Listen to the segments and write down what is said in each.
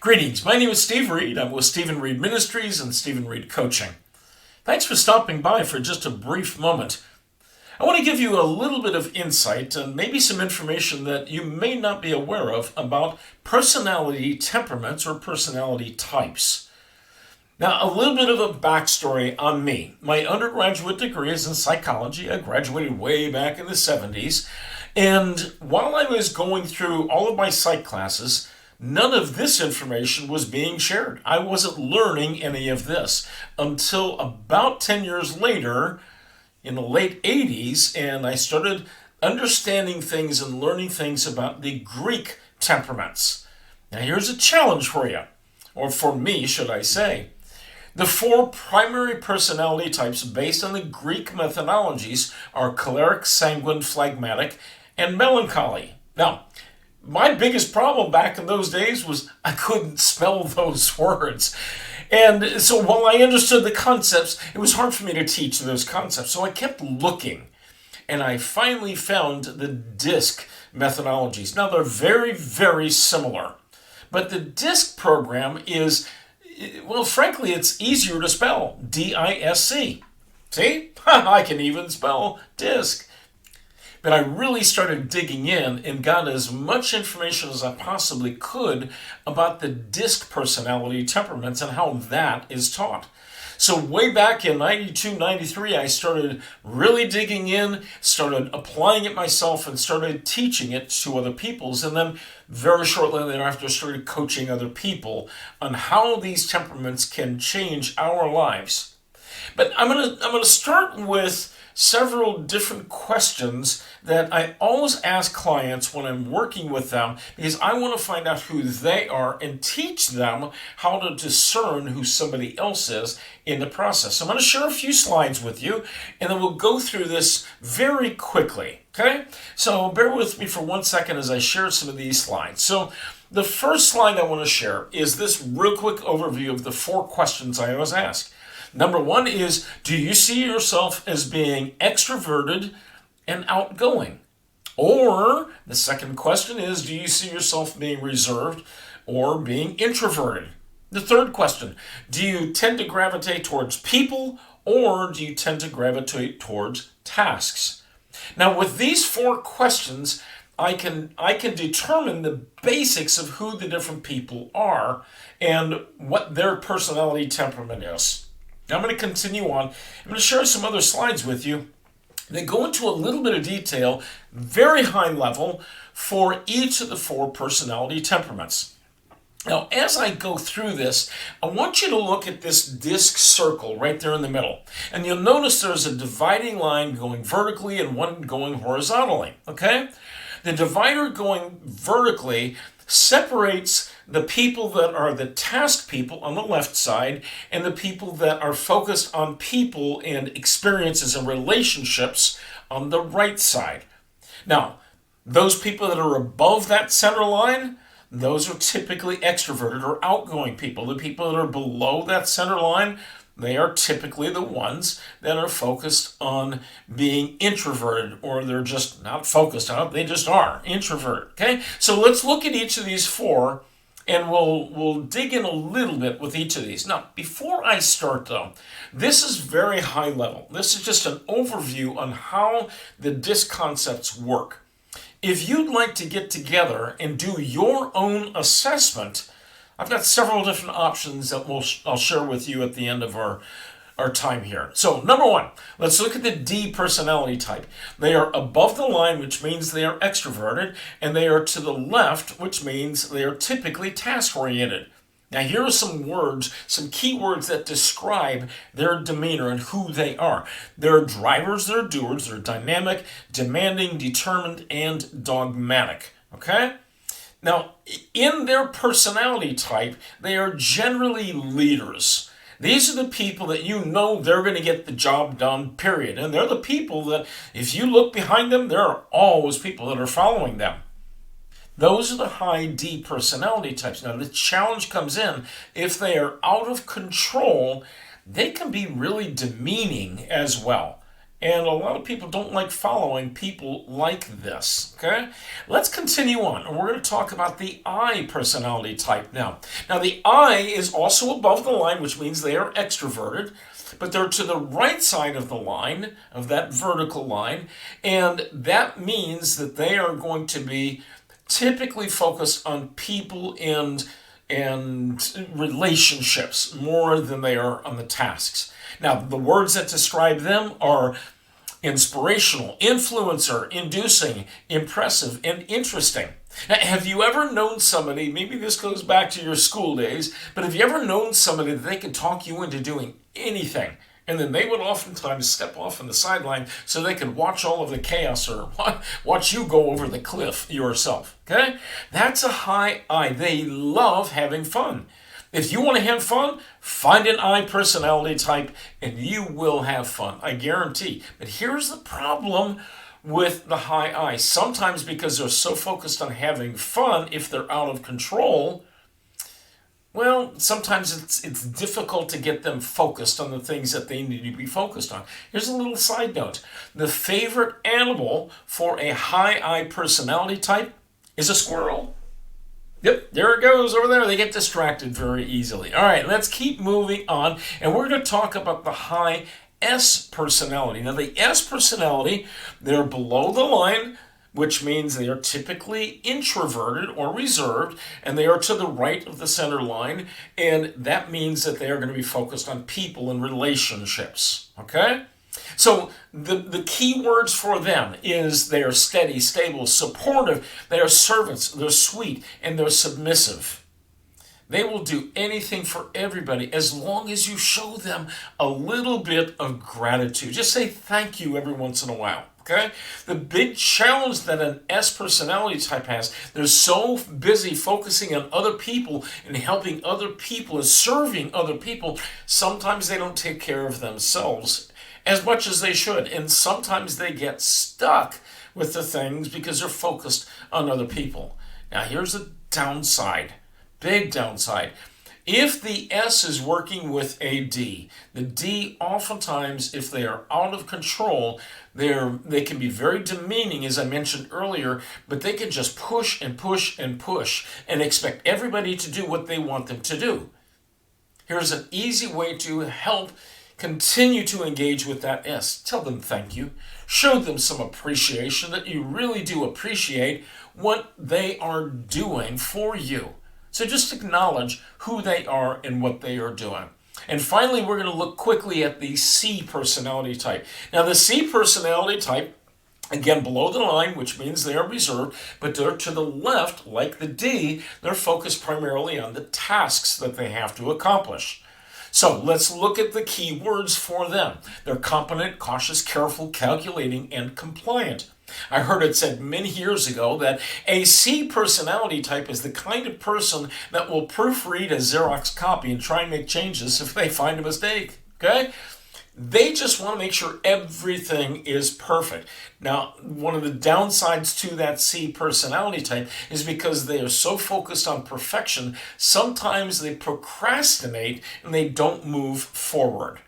Greetings, my name is Steve Reed. I'm with Stephen Reed Ministries and Stephen Reed Coaching. Thanks for stopping by for just a brief moment. I want to give you a little bit of insight and maybe some information that you may not be aware of about personality temperaments or personality types. Now, a little bit of a backstory on me. My undergraduate degree is in psychology. I graduated way back in the 70s. And while I was going through all of my psych classes, none of this information was being shared. I wasn't learning any of this until about 10 years later, in the late 80s, and I started understanding things and learning things about the Greek temperaments. Now here's a challenge for you, or for me, should I say. The four primary personality types based on the Greek methodologies are choleric, sanguine, phlegmatic, and melancholy. Now, my biggest problem back in those days was I couldn't spell those words. And so while I understood the concepts, it was hard for me to teach those concepts. So I kept looking, and I finally found the DISC methodologies. Now, they're very, very similar. But the DISC program is, well, frankly, it's easier to spell. D-I-S-C. See? I can even spell DISC. But I really started digging in and got as much information as I possibly could about the DISC personality temperaments and how that is taught. So way back in 92, 93, I started really digging in, started applying it myself, and started teaching it to other peoples. And then very shortly thereafter, started coaching other people on how these temperaments can change our lives. But I'm gonna start with several different questions that I always ask clients when I'm working with them, because I want to find out who they are and teach them how to discern who somebody else is in the process. So I'm going to share a few slides with you, and then we'll go through this very quickly. Okay? So bear with me for 1 second as I share some of these slides. So the first slide I want to share is this real quick overview of the 4 questions I always ask. Number 1 is, do you see yourself as being extroverted and outgoing? Or the second question is, do you see yourself being reserved or being introverted? The third question, do you tend to gravitate towards people or do you tend to gravitate towards tasks? Now, with these 4 questions, I can determine the basics of who the different people are and what their personality temperament is. Now I'm going to continue on. I'm going to share some other slides with you that go into a little bit of detail, very high level, for each of the 4 personality temperaments. Now, as I go through this, I want you to look at this DISC circle right there in the middle. And you'll notice there's a dividing line going vertically and one going horizontally, okay? The divider going vertically separates the people that are the task people on the left side and the people that are focused on people and experiences and relationships on the right side. Now, those people that are above that center line, those are typically extroverted or outgoing people. The people that are below that center line, they are typically the ones that are focused on being introverted, or they're just not focused on it, they just are introverted. Okay? So let's look at each of these 4, and we'll dig in a little bit with each of these. Now, before I start though, this is very high level. This is just an overview on how the DISC concepts work. If you'd like to get together and do your own assessment, I've got several different options that I'll share with you at the end of our time here. So, number 1, let's look at the D personality type. They are above the line, which means they are extroverted, and they are to the left, which means they are typically task-oriented. Now, here are some words, some key words that describe their demeanor and who they are. They're drivers, they're doers, they're dynamic, demanding, determined, and dogmatic. Okay? Now, in their personality type, they are generally leaders. These are the people that you know they're going to get the job done, period. And they're the people that, if you look behind them, there are always people that are following them. Those are the high D personality types. Now, the challenge comes in, if they are out of control, they can be really demeaning as well. And a lot of people don't like following people like this. Okay? Let's continue on. And we're going to talk about the I personality type now. Now, the I is also above the line, which means they are extroverted, but they're to the right side of the line, of that vertical line. And that means that they are going to be typically focused on people and relationships more than they are on the tasks. Now, the words that describe them are inspirational, influencer, inducing, impressive, and interesting. Now, have you ever known somebody, maybe this goes back to your school days, but have you ever known somebody that they could talk you into doing anything? And then they would oftentimes step off on the sideline so they could watch all of the chaos or watch you go over the cliff yourself. Okay? That's a high I. They love having fun. If you want to have fun, find an I personality type and you will have fun. I guarantee. But here's the problem with the high I. Sometimes because they're so focused on having fun, if they're out of control, well, sometimes it's difficult to get them focused on the things that they need to be focused on. Here's a little side note. The favorite animal for a high I personality type is a squirrel. Yep, there it goes over there. They get distracted very easily. All right, let's keep moving on. And we're going to talk about the high S personality. Now, the S personality, they're below the line, which means they are typically introverted or reserved, and they are to the right of the center line, and that means that they are going to be focused on people and relationships. Okay? So the key words for them is they are steady, stable, supportive, they are servants, they're sweet, and they're submissive. They will do anything for everybody as long as you show them a little bit of gratitude. Just say thank you every once in a while. Okay? The big challenge that an S personality type has, they're so busy focusing on other people and helping other people and serving other people, sometimes they don't take care of themselves as much as they should. And sometimes they get stuck with the things because they're focused on other people. Now, here's a downside, big downside. If the S is working with a D, the D oftentimes, if they are out of control, they can be very demeaning, as I mentioned earlier, but they can just push and push and push and expect everybody to do what they want them to do. Here's an easy way to help continue to engage with that S. Tell them thank you. Show them some appreciation, that you really do appreciate what they are doing for you. So just acknowledge who they are and what they are doing. And finally, we're going to look quickly at the C personality type. Now, the C personality type, again, below the line, which means they are reserved, but they're to the left, like the D, they're focused primarily on the tasks that they have to accomplish. So let's look at the key words for them. They're competent, cautious, careful, calculating, and compliant. I heard it said many years ago that a C personality type is the kind of person that will proofread a Xerox copy and try and make changes if they find a mistake. Okay? They just want to make sure everything is perfect. Now, one of the downsides to that C personality type is because they are so focused on perfection, sometimes they procrastinate and they don't move forward.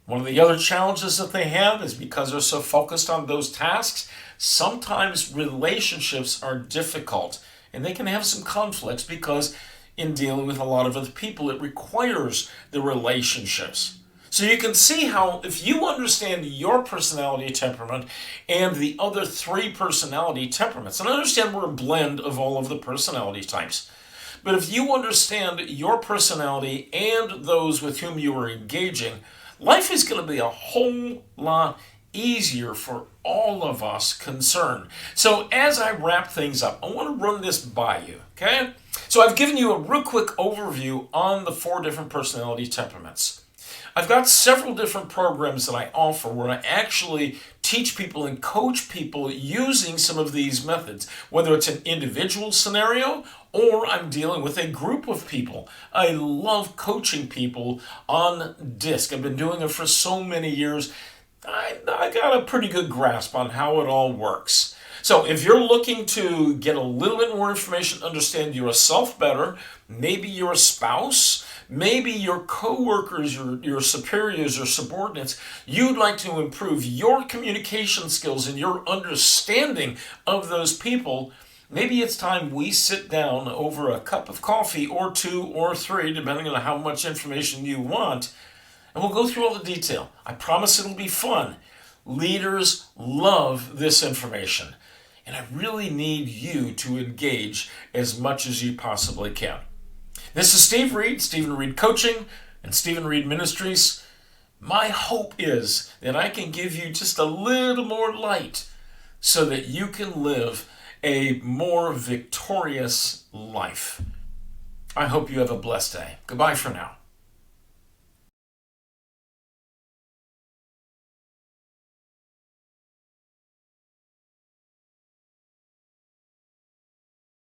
One of the other challenges that they have is because they're so focused on those tasks, sometimes relationships are difficult and they can have some conflicts because in dealing with a lot of other people, it requires the relationships. So you can see how if you understand your personality temperament and the other three personality temperaments, and understand we're a blend of all of the personality types, but if you understand your personality and those with whom you are engaging, life is going to be a whole lot easier for all of us concerned. So as I wrap things up, I want to run this by you, okay? So I've given you a real quick overview on the 4 different personality temperaments. I've got several different programs that I offer where I actually teach people and coach people using some of these methods, whether it's an individual scenario or I'm dealing with a group of people. I love coaching people on DISC. I've been doing it for so many years. I got a pretty good grasp on how it all works. So if you're looking to get a little bit more information, understand yourself better, maybe your spouse, Maybe your coworkers, your superiors or subordinates, you'd like to improve your communication skills and your understanding of those people. Maybe it's time we sit down over a cup of coffee or two or three, depending on how much information you want, and we'll go through all the detail. I promise it'll be fun. Leaders love this information, and I really need you to engage as much as you possibly can. This is Steve Reed, Stephen Reed Coaching and Stephen Reed Ministries. My hope is that I can give you just a little more light so that you can live a more victorious life. I hope you have a blessed day. Goodbye for now.